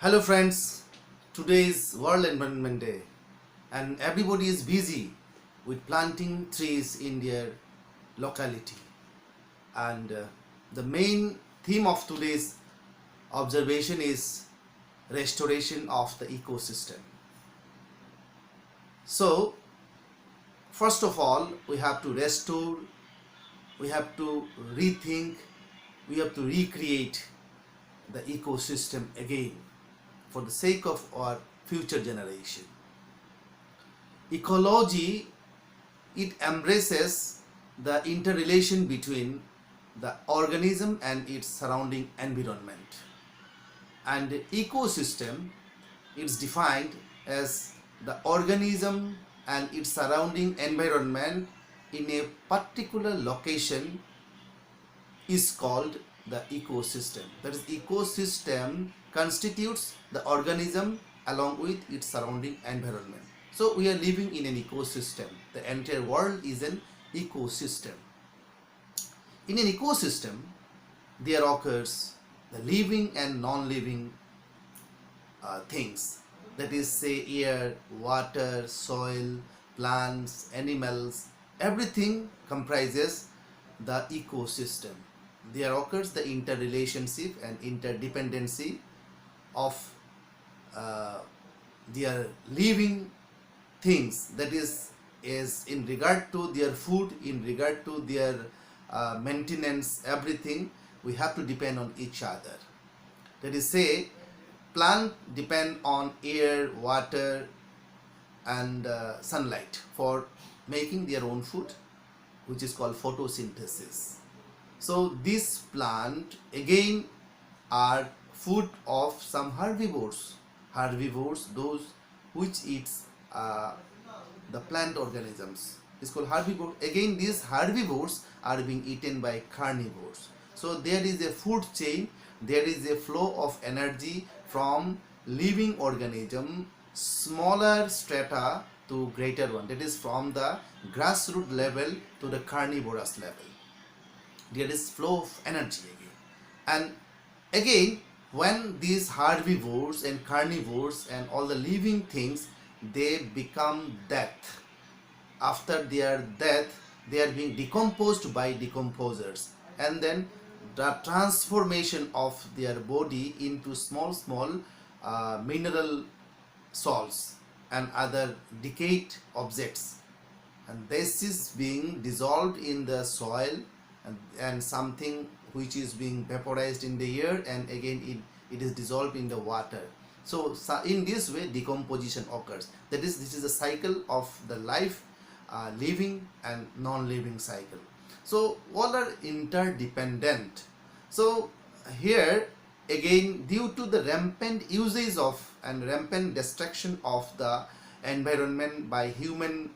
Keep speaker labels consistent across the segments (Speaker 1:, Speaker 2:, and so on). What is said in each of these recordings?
Speaker 1: Hello friends, today is World Environment Day and everybody is busy with planting trees in their locality. And the main theme of today's observation is restoration of the ecosystem. So, first of all, we have to restore, we have to rethink, we have to recreate the ecosystem again for the sake of our future generation. Ecology, it embraces the interrelation between the organism and its surrounding environment. And the ecosystem is defined as the organism and its surrounding environment in a particular location is called the ecosystem. That is, ecosystem constitutes the organism along with its surrounding environment. So we are living in an ecosystem. The entire world is an ecosystem. In an ecosystem, there occurs the living and non-living things. That is, say, air, water, soil, plants, animals, everything comprises the ecosystem. There occurs the interrelationship and interdependency of their living things, that is in regard to their food, in regard to their maintenance, everything we have to depend on each other. That is, say, plant depend on air, water and sunlight for making their own food, which is called photosynthesis. So this plant again are food of some herbivores. Herbivores, those which eats the plant organisms, is called herbivore. Again, these herbivores are being eaten by carnivores. So there is a food chain, there is a flow of energy from living organism, smaller strata to greater one. That is from the grassroots level to the carnivorous level. There is flow of energy again. And again, when these herbivores and carnivores and all the living things, they become death, after their death they are being decomposed by decomposers, and then the transformation of their body into small mineral salts and other decayed objects, and this is being dissolved in the soil and something which is being vaporized in the air, and again it is dissolved in the water. So in this way decomposition occurs. That is, this is a cycle of the life, living and non-living cycle. So all are interdependent. So here again, due to the rampant usage of and rampant destruction of the environment by human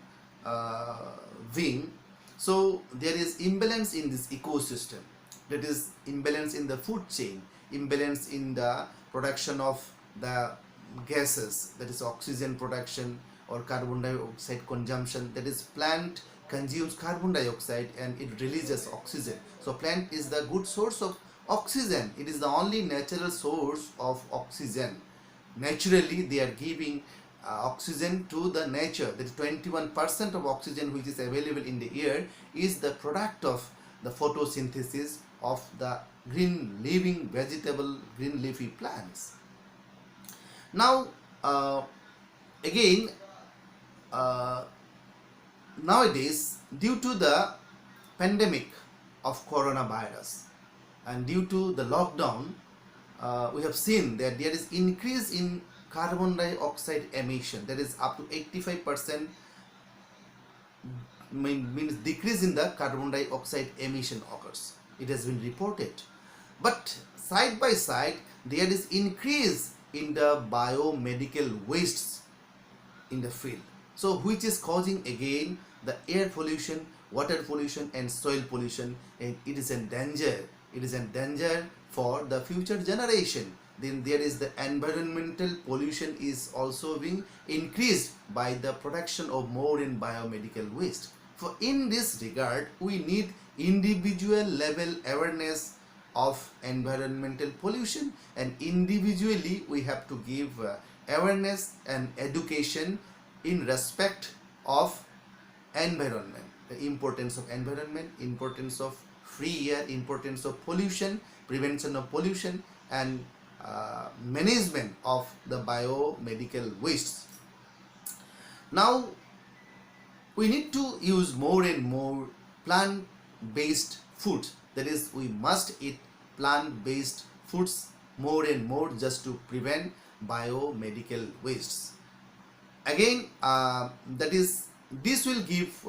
Speaker 1: being, so there is imbalance in this ecosystem. That is, imbalance in the food chain, imbalance in the production of the gases, that is oxygen production or carbon dioxide consumption. That is, plant consumes carbon dioxide and it releases oxygen. So plant is the good source of oxygen. It is the only natural source of oxygen. Naturally they are giving oxygen to the nature. That is 21% of oxygen which is available in the air is the product of the photosynthesis of the green living vegetable, green leafy plants. Now again, nowadays, due to the pandemic of coronavirus and due to the lockdown, we have seen that there is increase in carbon dioxide emission. That is up to 85%, means decrease in the carbon dioxide emission occurs. It has been reported. But side by side, there is increase in the biomedical wastes in the field. So which is causing again the air pollution, water pollution and soil pollution, and it is a danger. It is a danger for the future generation. Then there is the environmental pollution is also being increased by the production of more in biomedical waste. For in this regard, we need individual level awareness of environmental pollution, and individually we have to give awareness and education in respect of environment, the importance of environment, importance of free air, importance of pollution, prevention of pollution, and management of the biomedical wastes. Now we need to use more and more plant based foods, that is we must eat plant based foods more and more just to prevent biomedical wastes. Again, that is this will give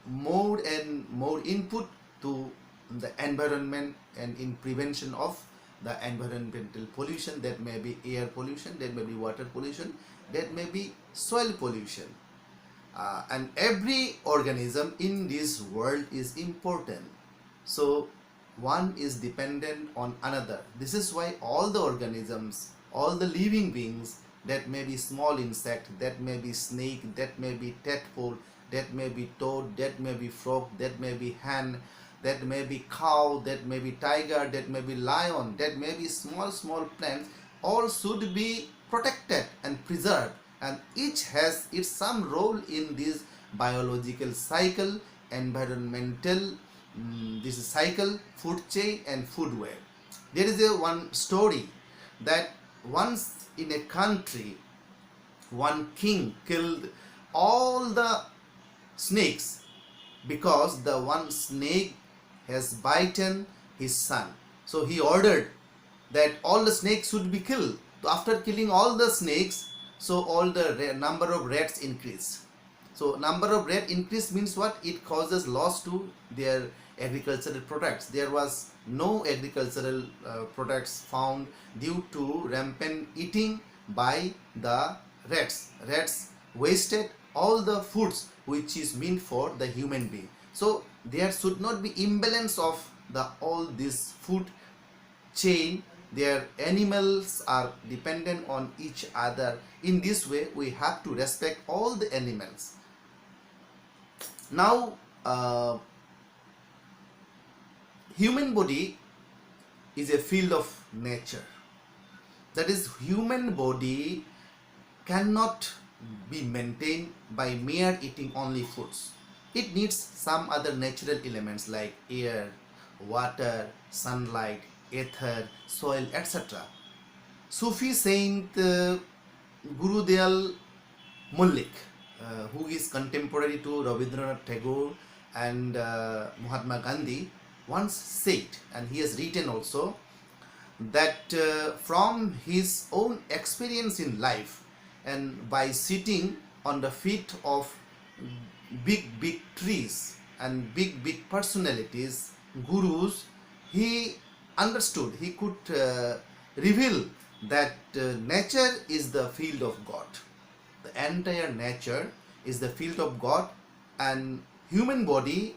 Speaker 1: more and more input to the environment and in prevention of the environmental pollution, that may be air pollution, that may be water pollution, that may be soil pollution. And every organism in this world is important, so one is dependent on another. This is why all the organisms, all the living beings, that may be small insect, that may be snake, that may be tadpole, that may be toad, that may be frog, that may be hen, that may be cow, that may be tiger, that may be lion, that may be small plants, all should be protected and preserved, and each has its some role in this biological cycle, environmental this cycle, food chain and food web. There is a one story that once in a country one king killed all the snakes because the one snake has bitten his son. So he ordered that all the snakes should be killed. So after killing all the snakes, so all the number of rats increased. So number of rat increase means what? It causes loss to their agricultural products. There was no agricultural products found due to rampant eating by the rats. Rats wasted all the foods which is meant for the human being. So there should not be imbalance of the all this food chain. Their animals are dependent on each other. In this way we have to respect all the animals. Now human body is a field of nature. That is, human body cannot be maintained by mere eating only foods. It needs some other natural elements like air, water, sunlight, ether, soil, etc. Sufi Saint Gurudayal Mullik, who is contemporary to Rabindranath Tagore and Mahatma Gandhi, once said, and he has written also, that from his own experience in life and by sitting on the feet of big trees and big personalities, gurus, he understood, he could reveal that nature is the field of God. The entire nature is the field of God, and human body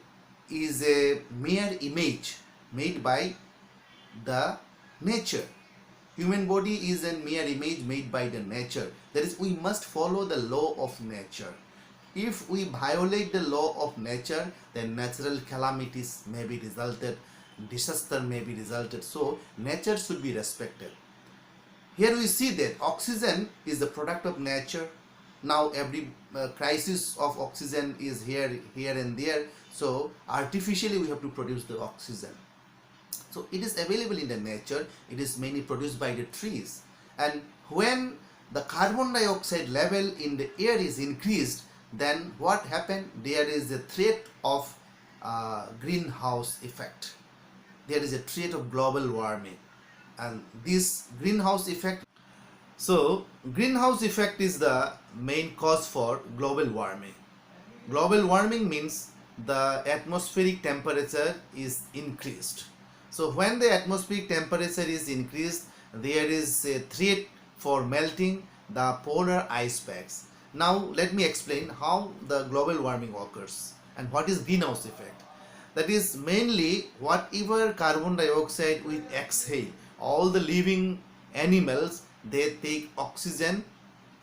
Speaker 1: is a mere image made by the nature. Human body is a mere image made by the nature. That is, we must follow the law of nature. If we violate the law of nature, then natural calamities may be resulted, disaster may be resulted. So nature should be respected. Here we see that oxygen is the product of nature. Now every crisis of oxygen is here and there. So artificially we have to produce the oxygen. So it is available in the nature. It is mainly produced by the trees. And when the carbon dioxide level in the air is increased, then what happened? There is a threat of greenhouse effect. There is a threat of global warming, and this greenhouse effect. So greenhouse effect is the main cause for global warming. Global warming means the atmospheric temperature is increased. So when the atmospheric temperature is increased, there is a threat for melting the polar ice packs. Now let me explain how the global warming occurs and what is greenhouse effect. That is mainly whatever carbon dioxide we exhale, all the living animals, they take oxygen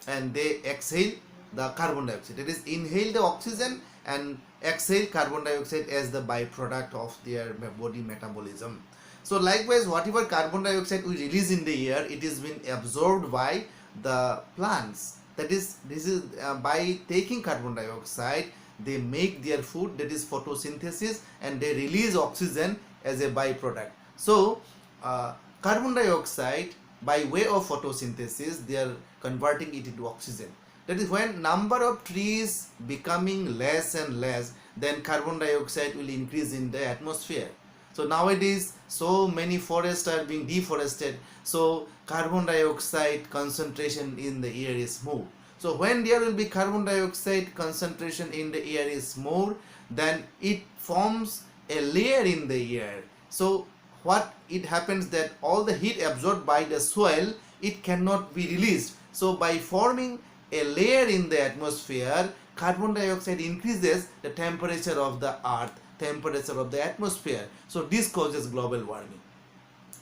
Speaker 1: and they exhale the carbon dioxide. That is, inhale the oxygen and exhale carbon dioxide as the byproduct of their body metabolism. So likewise, whatever carbon dioxide we release in the air, it is being absorbed by the plants. That is, this is by taking carbon dioxide, they make their food, that is photosynthesis, and they release oxygen as a byproduct. So carbon dioxide, by way of photosynthesis, they are converting it into oxygen. That is, when number of trees becoming less and less, then carbon dioxide will increase in the atmosphere. So nowadays, so many forests are being deforested, so carbon dioxide concentration in the air is more. So when there will be carbon dioxide concentration in the air is more, then it forms a layer in the air. So what it happens, that all the heat absorbed by the soil, it cannot be released. So by forming a layer in the atmosphere, carbon dioxide increases the temperature of the earth, temperature of the atmosphere. So this causes global warming.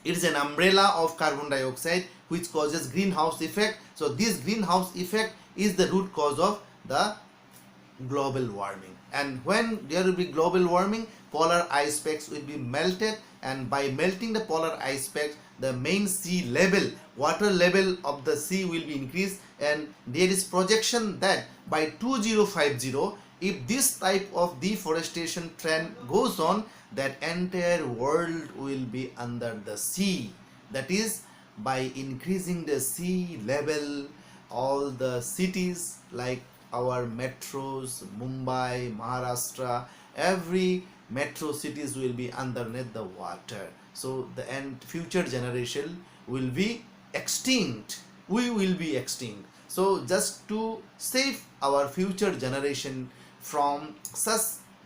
Speaker 1: It is an umbrella of carbon dioxide which causes greenhouse effect. So this greenhouse effect is the root cause of the global warming. And when there will be global warming, polar ice packs will be melted, and by melting the polar ice packs, the main sea level, water level of the sea will be increased, and there is projection that by 2050, if this type of deforestation trend goes on, that entire world will be under the sea. That is, by increasing the sea level, all the cities like our metros, Mumbai, Maharashtra, every metro cities will be underneath the water. So the future generation will be extinct. We will be extinct. So just to save our future generation from such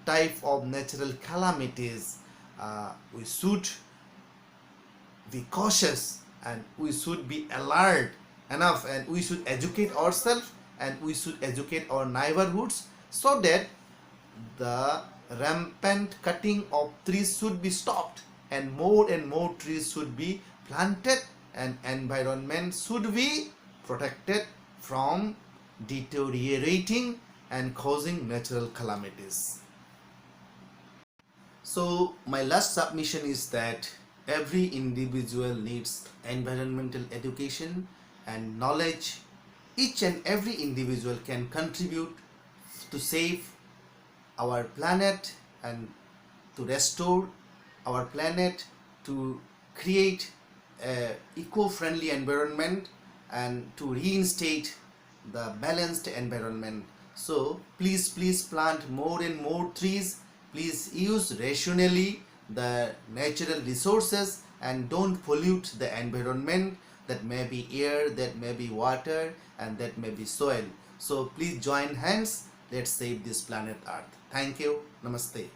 Speaker 1: type of natural calamities, we should be cautious, and we should be alert enough, and we should educate ourselves, and we should educate our neighborhoods, so that the rampant cutting of trees should be stopped, and more trees should be planted, and environment should be protected from deteriorating and causing natural calamities. So my last submission is that every individual needs environmental education and knowledge. Each and every individual can contribute to save our planet and to restore our planet, to create a eco-friendly environment, and to reinstate the balanced environment. So please plant more and more trees. Please use rationally the natural resources, and don't pollute the environment. That may be air, that may be water, and that may be soil. So please join hands. Let's save this planet Earth. Thank you. Namaste.